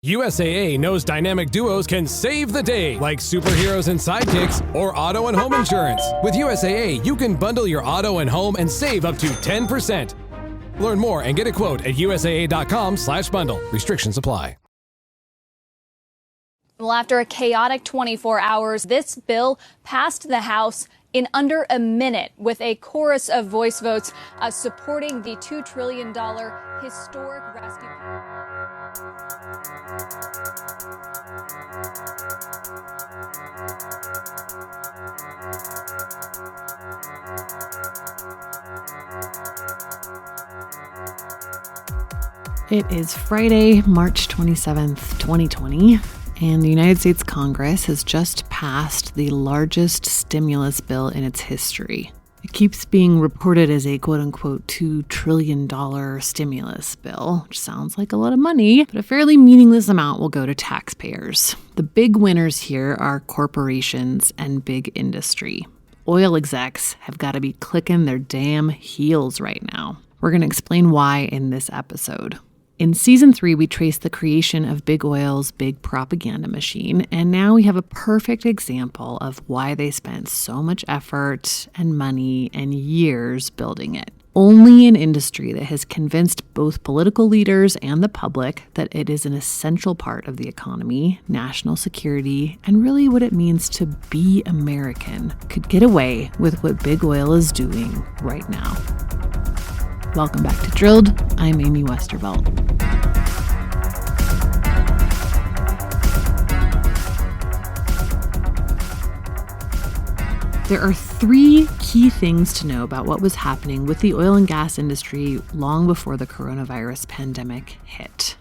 USAA knows dynamic duos can save the day, like superheroes and sidekicks or auto and home insurance. With USAA, you can bundle your auto and home and save up to 10%. Learn more and get a quote at usaa.com/bundle. Restrictions apply. Well, after a chaotic 24 hours, this bill passed the House in under a minute with a chorus of voice votes supporting the $2 trillion historic rescue. It is Friday, March 27th, 2020, and the United States Congress has just passed the largest stimulus bill in its history. It keeps being reported as a quote-unquote $2 trillion stimulus bill, which sounds like a lot of money, but a fairly meaningless amount will go to taxpayers. The big winners here are corporations and big industry. Oil execs have got to be clicking their damn heels right now. We're going to explain why in this episode. In Season 3, we traced the creation of Big Oil's big propaganda machine, and now we have a perfect example of why they spent so much effort and money and years building it. Only an industry that has convinced both political leaders and the public that it is an essential part of the economy, national security, and really what it means to be American could get away with what Big Oil is doing right now. Welcome back to Drilled. I'm Amy Westervelt. There are three key things to know about what was happening with the oil and gas industry long before the coronavirus pandemic hit.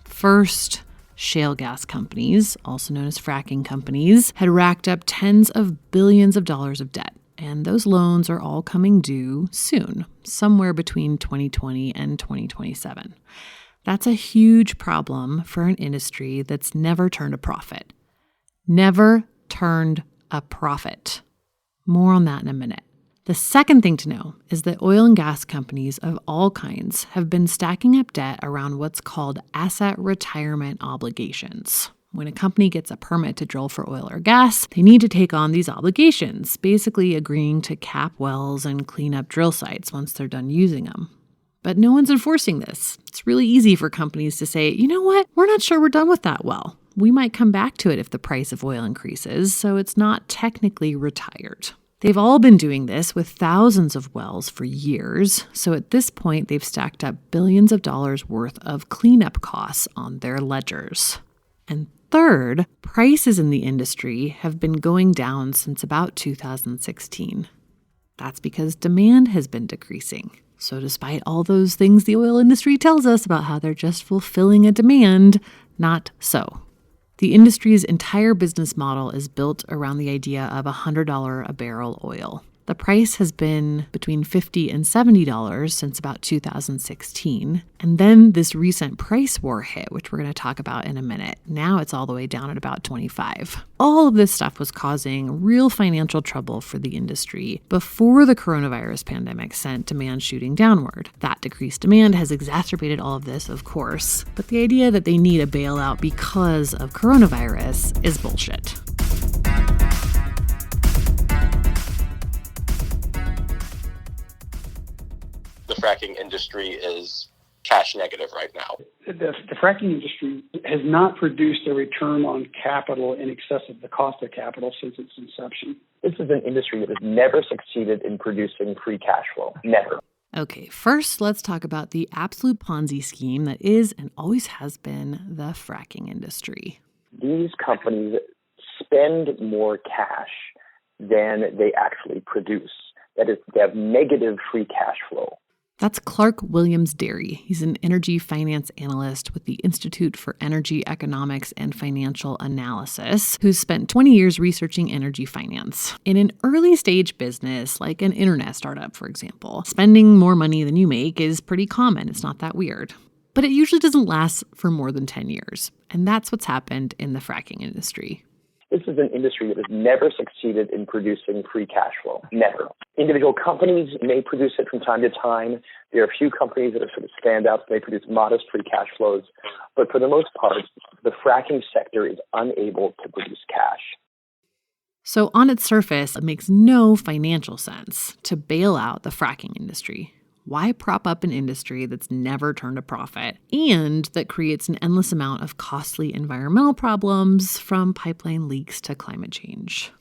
First, shale gas companies, also known as fracking companies, had racked up tens of billions of dollars of debt. And those loans are all coming due soon, somewhere between 2020 and 2027. That's a huge problem for an industry that's never turned a profit. Never turned a profit. More on that in a minute. The second thing to know is that oil and gas companies of all kinds have been stacking up debt around what's called asset retirement obligations. When a company gets a permit to drill for oil or gas, they need to take on these obligations, basically agreeing to cap wells and clean up drill sites once they're done using them. But no one's enforcing this. It's really easy for companies to say, you know what, we're not sure we're done with that well. We might come back to it if the price of oil increases, so it's not technically retired. They've all been doing this with thousands of wells for years, so at this point they've stacked up billions of dollars worth of cleanup costs on their ledgers. And third, prices in the industry have been going down since about 2016. That's because demand has been decreasing. So despite all those things the oil industry tells us about how they're just fulfilling a demand, not so. The industry's entire business model is built around the idea of $100 a barrel oil. The price has been between $50 and $70 since about 2016. And then this recent price war hit, which we're going to talk about in a minute. Now it's all the way down at about $25. All of this stuff was causing real financial trouble for the industry before the coronavirus pandemic sent demand shooting downward. That decreased demand has exacerbated all of this, of course. But the idea that they need a bailout because of coronavirus is bullshit. The fracking industry is cash negative right now. The fracking industry has not produced a return on capital in excess of the cost of capital since its inception. This is an industry that has never succeeded in producing free cash flow. Never. Okay, first let's talk about the absolute Ponzi scheme that is and always has been the fracking industry. These companies spend more cash than they actually produce. That is, they have negative free cash flow. That's Clark Williams-Derry. He's an energy finance analyst with the Institute for Energy Economics and Financial Analysis, who's spent 20 years researching energy finance. In an early stage business, like an internet startup, for example, spending more money than you make is pretty common. It's not that weird. But it usually doesn't last for more than 10 years. And that's what's happened in the fracking industry. This is an industry that has never succeeded in producing free cash flow. Never. Individual companies may produce it from time to time. There are a few companies that are sort of standouts. They produce modest free cash flows. But for the most part, the fracking sector is unable to produce cash. So on its surface, it makes no financial sense to bail out the fracking industry. Why prop up an industry that's never turned a profit and that creates an endless amount of costly environmental problems from pipeline leaks to climate change?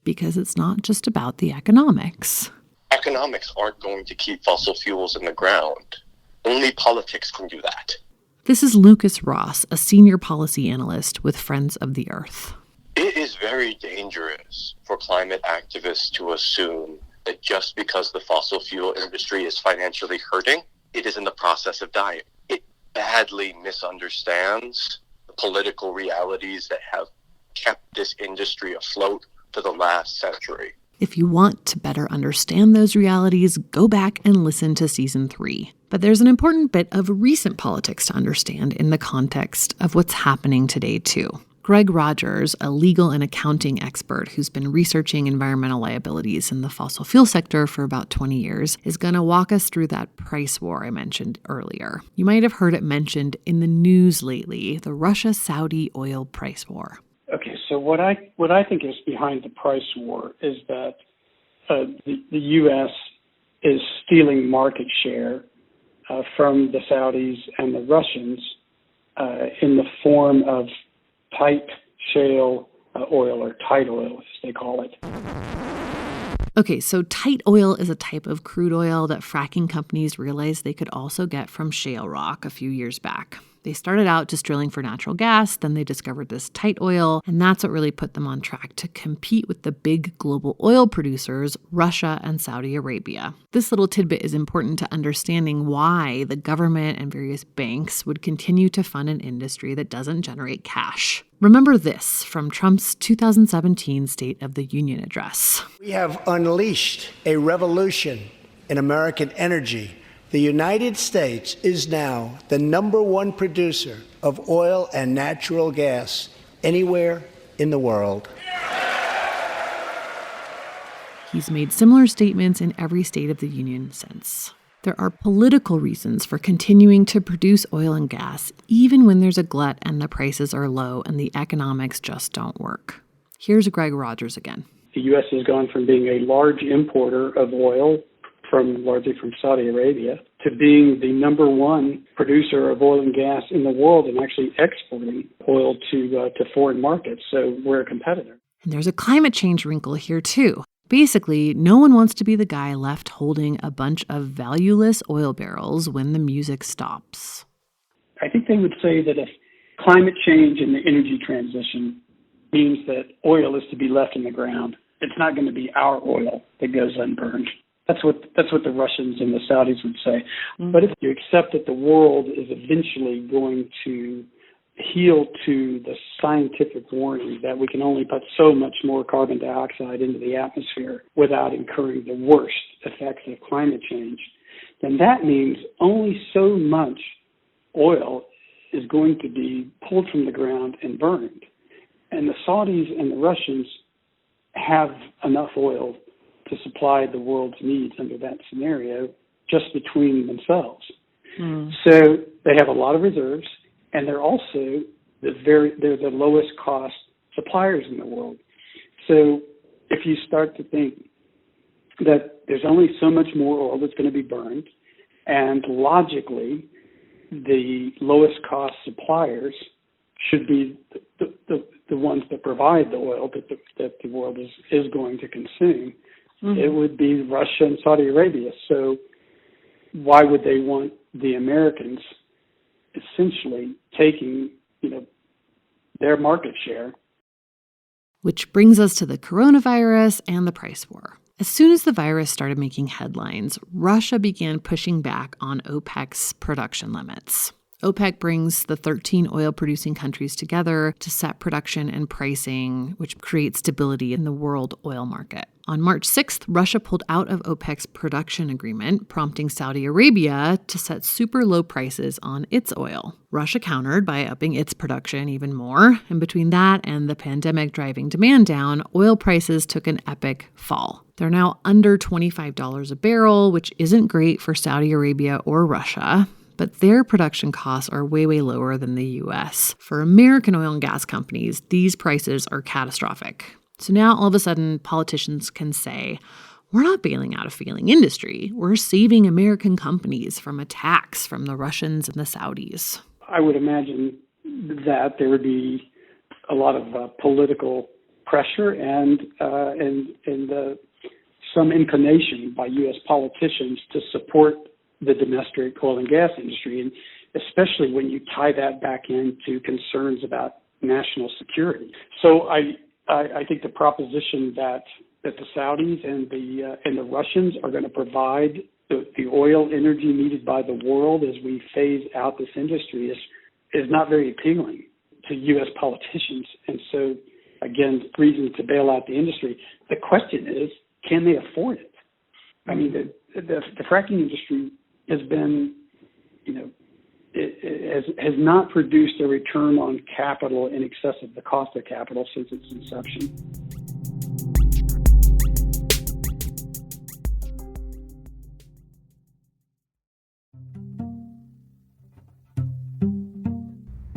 Because it's not just about the economics. Economics aren't going to keep fossil fuels in the ground. Only politics can do that. This is Lucas Ross, a senior policy analyst with Friends of the Earth. It is very dangerous for climate activists to assume that just because the fossil fuel industry is financially hurting, it is in the process of dying. It badly misunderstands the political realities that have kept this industry afloat for the last century. If you want to better understand those realities, go back and listen to Season 3. But there's an important bit of recent politics to understand in the context of what's happening today, too. Greg Rogers, a legal and accounting expert who's been researching environmental liabilities in the fossil fuel sector for about 20 years, is going to walk us through that price war I mentioned earlier. You might have heard it mentioned in the news lately, the Russia-Saudi oil price war. Okay, so what I think is behind the price war is that the U.S. is stealing market share from the Saudis and the Russians in the form of tight shale oil, or tight oil, as they call it. Okay, so tight oil is a type of crude oil that fracking companies realized they could also get from shale rock a few years back. They started out just drilling for natural gas, then they discovered this tight oil, and that's what really put them on track to compete with the big global oil producers, Russia and Saudi Arabia. This little tidbit is important to understanding why the government and various banks would continue to fund an industry that doesn't generate cash. Remember this from Trump's 2017 State of the Union address. We have unleashed a revolution in American energy. The United States is now the #1 producer of oil and natural gas anywhere in the world. He's made similar statements in every State of the Union since. There are political reasons for continuing to produce oil and gas, even when there's a glut and the prices are low and the economics just don't work. Here's Greg Rogers again. The U.S. has gone from being a large importer of oil, largely from Saudi Arabia, to being the #1 producer of oil and gas in the world and actually exporting oil to foreign markets. So we're a competitor. And there's a climate change wrinkle here too. Basically, no one wants to be the guy left holding a bunch of valueless oil barrels when the music stops. I think they would say that if climate change and the energy transition means that oil is to be left in the ground, it's not going to be our oil that goes unburned. That's what the Russians and the Saudis would say. Mm-hmm. But if you accept that the world is eventually going to heal to the scientific warning that we can only put so much more carbon dioxide into the atmosphere without incurring the worst effects of climate change, then that means only so much oil is going to be pulled from the ground and burned. And the Saudis and the Russians have enough oil to supply the world's needs under that scenario just between themselves. So they have a lot of reserves, and they're also they're the lowest cost suppliers in the world. So if you start to think that there's only so much more oil that's going to be burned, and logically the lowest cost suppliers should be the ones that provide the oil that the world is going to consume, it would be Russia and Saudi Arabia. So why would they want the Americans essentially taking, their market share? Which brings us to the coronavirus and the price war. As soon as the virus started making headlines, Russia began pushing back on OPEC's production limits. OPEC brings the 13 oil-producing countries together to set production and pricing, which creates stability in the world oil market. On March 6th, Russia pulled out of OPEC's production agreement, prompting Saudi Arabia to set super low prices on its oil. Russia countered by upping its production even more, and between that and the pandemic driving demand down, oil prices took an epic fall. They're now under $25 a barrel, which isn't great for Saudi Arabia or Russia, but their production costs are way, way lower than the U.S. For American oil and gas companies, these prices are catastrophic. So now all of a sudden, politicians can say, we're not bailing out a failing industry. We're saving American companies from attacks from the Russians and the Saudis. I would imagine that there would be a lot of political pressure and some inclination by U.S. politicians to support the domestic oil and gas industry, and especially when you tie that back into concerns about national security. So I think the proposition that the Saudis and the Russians are going to provide the oil energy needed by the world as we phase out this industry is not very appealing to U.S. politicians. And so, again, reason to bail out the industry. The question is, can they afford it? I mean, the fracking industry has been, it has not produced a return on capital in excess of the cost of capital since its inception.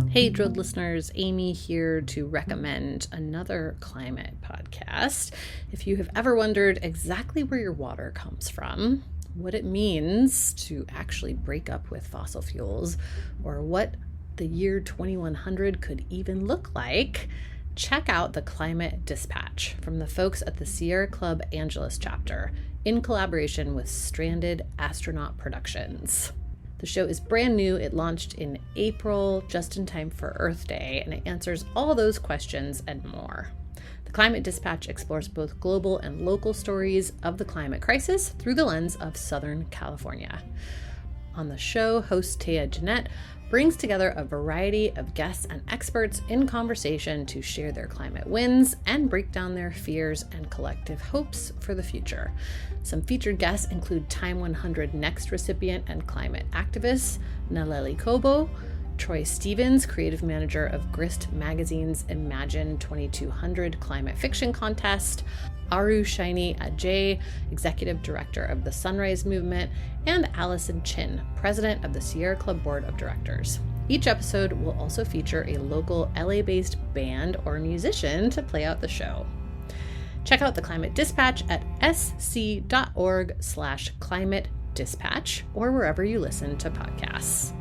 Hey, Drilled listeners, Amy here to recommend another climate podcast. If you have ever wondered exactly where your water comes from, what it means to actually break up with fossil fuels, or what the year 2100 could even look like, check out the Climate Dispatch from the folks at the Sierra Club Angeles chapter in collaboration with Stranded Astronaut Productions. The show is brand new. It launched in April, just in time for Earth Day, and it answers all those questions and more. The Climate Dispatch explores both global and local stories of the climate crisis through the lens of Southern California. On the show, host Taya Jeanette brings together a variety of guests and experts in conversation to share their climate wins and break down their fears and collective hopes for the future. Some featured guests include Time 100 Next recipient and climate activist Naleli Kobo, Troy Stevens, creative manager of Grist Magazine's Imagine 2200 Climate Fiction Contest, Aru Shaini Ajay, executive director of the Sunrise Movement, and Allison Chin, president of the Sierra Club Board of Directors. Each episode will also feature a local LA-based band or musician to play out the show. Check out the Climate Dispatch at sc.org/climate dispatch or wherever you listen to podcasts.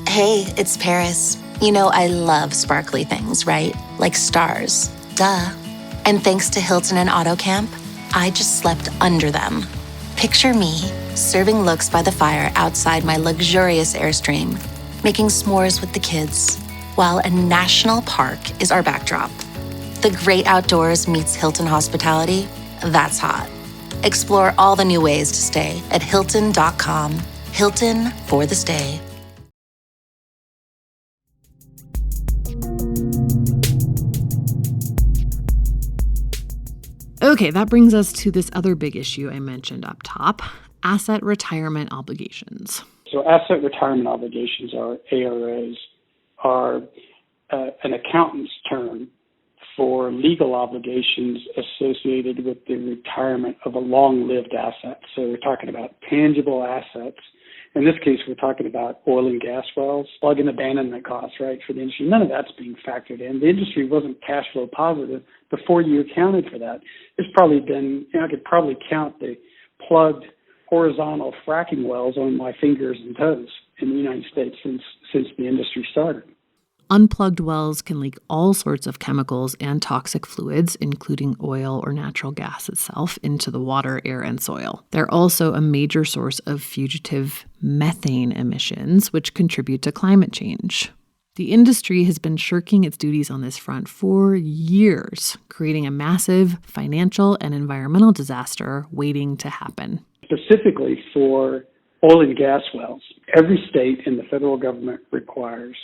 Hey, it's Paris. You know I love sparkly things, right? Like stars. Duh. And thanks to Hilton and AutoCamp, I just slept under them. Picture me, serving looks by the fire outside my luxurious Airstream, making s'mores with the kids, while a national park is our backdrop. The great outdoors meets Hilton hospitality. That's hot. Explore all the new ways to stay at Hilton.com. Hilton for the stay. Okay, that brings us to this other big issue I mentioned up top, asset retirement obligations. So asset retirement obligations, or AROs, are an accountant's term for legal obligations associated with the retirement of a long-lived asset. So we're talking about tangible assets. In this case, we're talking about oil and gas wells, plug and abandonment costs, right, for the industry. None of that's being factored in. The industry wasn't cash flow positive before you accounted for that. There's probably been, I could probably count the plugged horizontal fracking wells on my fingers and toes in the United States since the industry started. Unplugged wells can leak all sorts of chemicals and toxic fluids, including oil or natural gas itself, into the water, air, and soil. They're also a major source of fugitive methane emissions, which contribute to climate change. The industry has been shirking its duties on this front for years, creating a massive financial and environmental disaster waiting to happen. Specifically for oil and gas wells. Every state and the federal government requires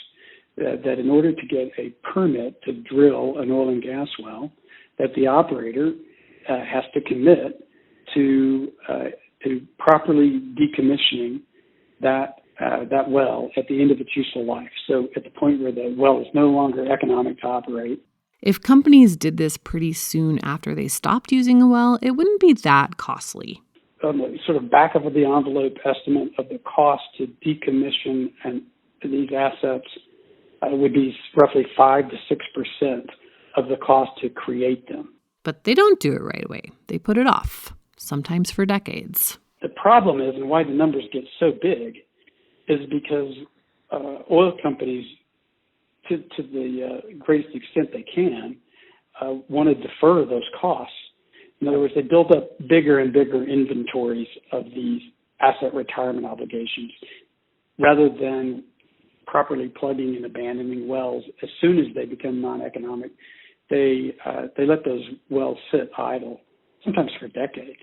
that in order to get a permit to drill an oil and gas well, that the operator has to commit to properly decommissioning that well at the end of its useful life. So at the point where the well is no longer economic to operate. If companies did this pretty soon after they stopped using a well, it wouldn't be that costly. Sort of back of the envelope estimate of the cost to decommission and these assets would be roughly 5 to 6% of the cost to create them. But they don't do it right away. They put it off, sometimes for decades. The problem is, and why the numbers get so big, is because oil companies, to the greatest extent they can, want to defer those costs. In other words, they build up bigger and bigger inventories of these asset retirement obligations rather than properly plugging and abandoning wells. As soon as they become non-economic, they let those wells sit idle, sometimes for decades.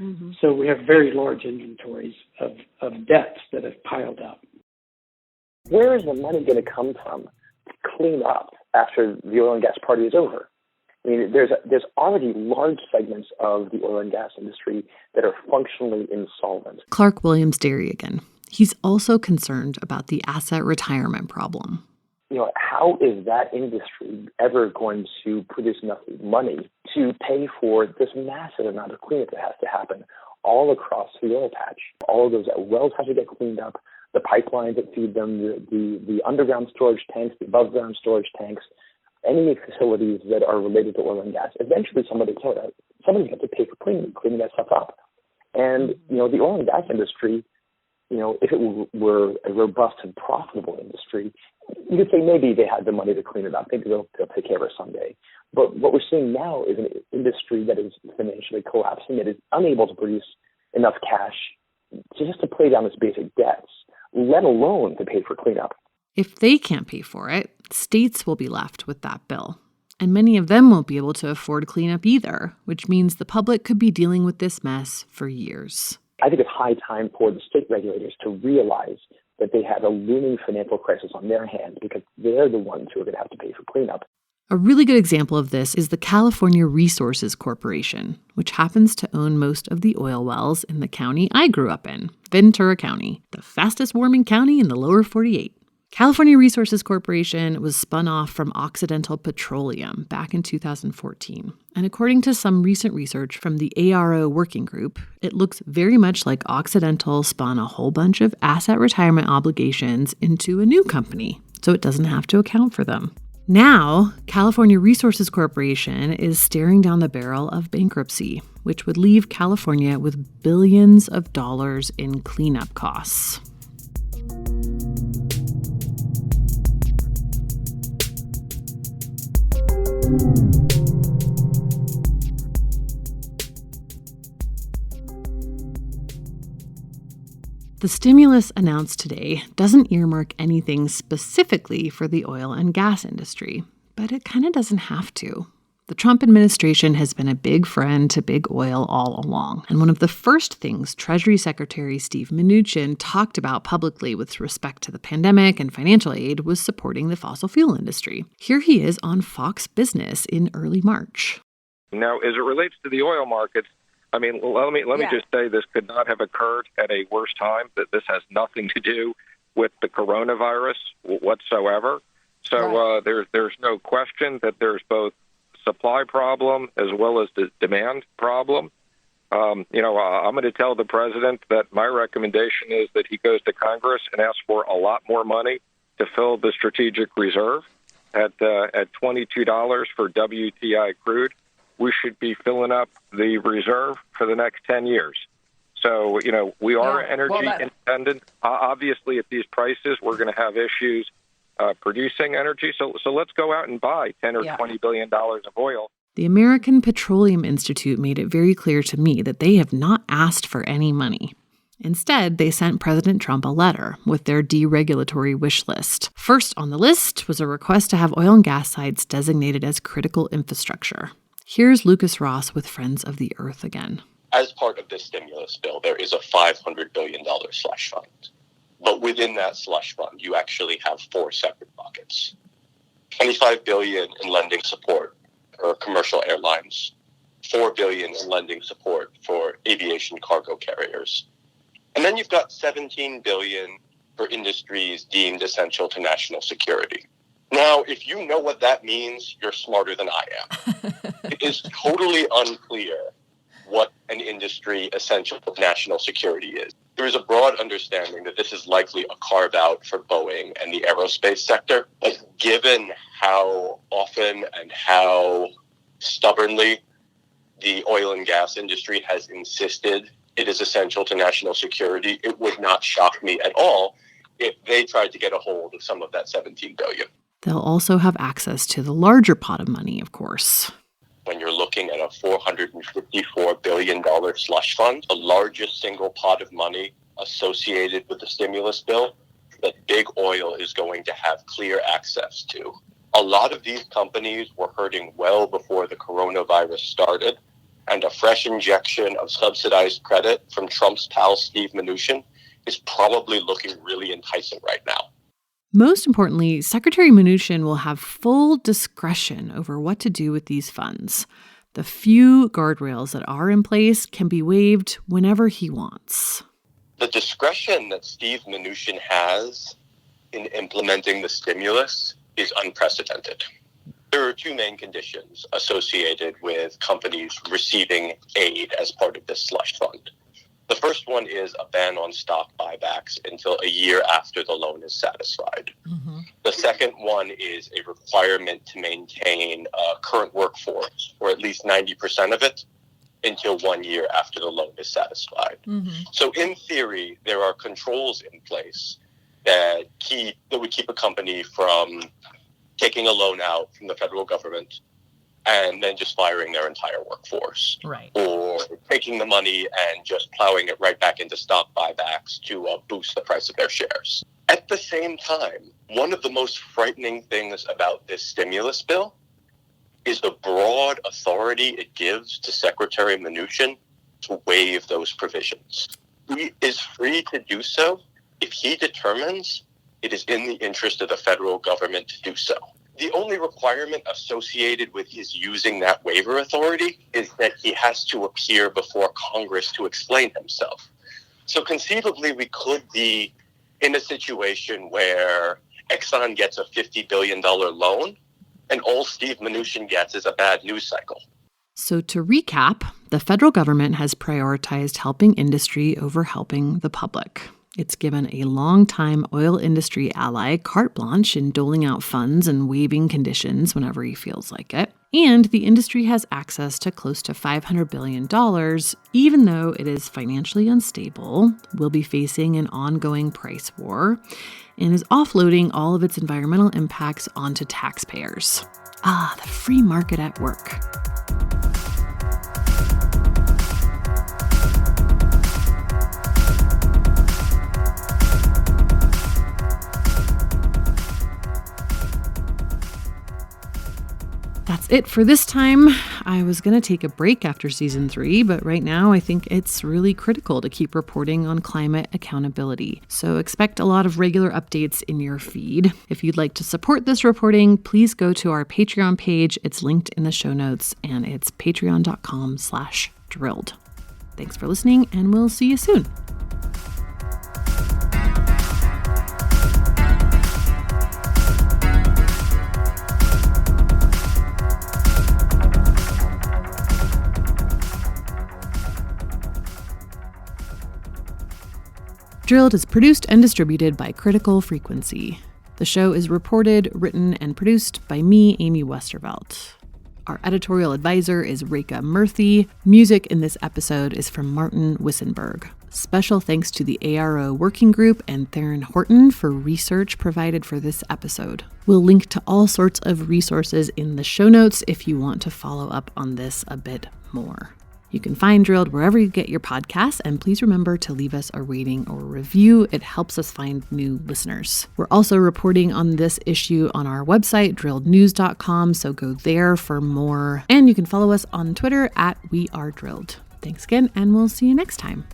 Mm-hmm. So we have very large inventories of debts that have piled up. Where is the money going to come from to clean up after the oil and gas party is over? I mean, there's already large segments of the oil and gas industry that are functionally insolvent. Clark Williams-Derry again. He's also concerned about the asset retirement problem. You know, how is that industry ever going to produce enough money to pay for this massive amount of cleanup that has to happen all across the oil patch? All of those wells have to get cleaned up, the pipelines that feed them, the underground storage tanks, the above-ground storage tanks, any facilities that are related to oil and gas. Eventually somebody's got to pay for cleaning that stuff up. And, you know, the oil and gas industry, you know, if it were a robust and profitable industry, you could say maybe they had the money to clean it up. Maybe they'll take care of it someday. But what we're seeing now is an industry that is financially collapsing, that is unable to produce enough cash just to pay down its basic debts, let alone to pay for cleanup. If they can't pay for it, states will be left with that bill. And many of them won't be able to afford cleanup either, which means the public could be dealing with this mess for years. I think it's high time for the state regulators to realize that they have a looming financial crisis on their hands because they're the ones who are going to have to pay for cleanup. A really good example of this is the California Resources Corporation, which happens to own most of the oil wells in the county I grew up in, Ventura County, the fastest warming county in the lower 48. California Resources Corporation was spun off from Occidental Petroleum back in 2014. And according to some recent research from the ARO Working Group, it looks very much like Occidental spun a whole bunch of asset retirement obligations into a new company, so it doesn't have to account for them. Now, California Resources Corporation is staring down the barrel of bankruptcy, which would leave California with billions of dollars in cleanup costs. The stimulus announced today doesn't earmark anything specifically for the oil and gas industry, but it kind of doesn't have to. The Trump administration has been a big friend to big oil all along, and one of the first things Treasury Secretary Steve Mnuchin talked about publicly with respect to the pandemic and financial aid was supporting the fossil fuel industry. Here he is on Fox Business in early March. Now, as it relates to the oil markets, I mean, let me just say this could not have occurred at a worse time, that this has nothing to do with the coronavirus whatsoever. So there's no question that there's both supply problem as well as the demand problem. I'm going to tell the president that my recommendation is that he goes to Congress and asks for a lot more money to fill the strategic reserve at $22 for WTI crude. We should be filling up the reserve for the next 10 years. So, we are energy independent. Obviously, at these prices, we're going to have issues producing energy. So let's go out and buy $10 or $20 billion of oil. The American Petroleum Institute made it very clear to me that they have not asked for any money. Instead, they sent President Trump a letter with their deregulatory wish list. First on the list was a request to have oil and gas sites designated as critical infrastructure. Here's Lucas Ross with Friends of the Earth again. as part of this stimulus bill, there is a $500 billion slush fund. But within that slush fund, you actually have 4 separate buckets. $25 billion in lending support for commercial airlines, $4 billion in lending support for aviation cargo carriers. And then you've got $17 billion for industries deemed essential to national security. Now, if you know what that means, you're smarter than I am. It is totally unclear what an industry essential to national security is. There is a broad understanding that this is likely a carve-out for Boeing and the aerospace sector. But given how often and how stubbornly the oil and gas industry has insisted it is essential to national security, it would not shock me at all if they tried to get a hold of some of that $17 billion. They'll also have access to the larger pot of money, of course. When you're looking at a $454 billion slush fund, the largest single pot of money associated with the stimulus bill that big oil is going to have clear access to. A lot of these companies were hurting well before the coronavirus started, and a fresh injection of subsidized credit from Trump's pal Steve Mnuchin is probably looking really enticing right now. Most importantly, Secretary Mnuchin will have full discretion over what to do with these funds. The few guardrails that are in place can be waived whenever he wants. The discretion that Steve Mnuchin has in implementing the stimulus is unprecedented. There are 2 main conditions associated with companies receiving aid as part of this slush fund. The first one is a ban on stock buybacks until a year after the loan is satisfied. Mm-hmm. The second one is a requirement to maintain a current workforce, or at least 90% of it, until 1 year after the loan is satisfied. Mm-hmm. So in theory, there are controls in place that would keep a company from taking a loan out from the federal government and then just firing their entire workforce. Right. Or taking the money and just plowing it right back into stock buybacks to boost the price of their shares. At the same time, one of the most frightening things about this stimulus bill is the broad authority it gives to Secretary Mnuchin to waive those provisions. He is free to do so if he determines it is in the interest of the federal government to do so. The only requirement associated with his using that waiver authority is that he has to appear before Congress to explain himself. So conceivably, we could be in a situation where Exxon gets a $50 billion loan and all Steve Mnuchin gets is a bad news cycle. So to recap, the federal government has prioritized helping industry over helping the public. It's given a longtime oil industry ally carte blanche in doling out funds and waiving conditions whenever he feels like it. And the industry has access to close to $500 billion, even though it is financially unstable, will be facing an ongoing price war, and is offloading all of its environmental impacts onto taxpayers. Ah, the free market at work. That's it for this time. I was going to take a break after season 3, but right now I think it's really critical to keep reporting on climate accountability. So expect a lot of regular updates in your feed. If you'd like to support this reporting, please go to our Patreon page. It's linked in the show notes, and it's patreon.com/drilled. Thanks for listening, and we'll see you soon. Drilled is produced and distributed by Critical Frequency. The show is reported, written, and produced by me, Amy Westervelt. Our editorial advisor is Reka Murthy. Music in this episode is from Martin Wissenberg. Special thanks to the ARO Working Group and Theron Horton for research provided for this episode. We'll link to all sorts of resources in the show notes if you want to follow up on this a bit more. You can find Drilled wherever you get your podcasts, and please remember to leave us a rating or review. It helps us find new listeners. We're also reporting on this issue on our website, drillednews.com, so go there for more. And you can follow us on Twitter @WeAreDrilled. Thanks again, and we'll see you next time.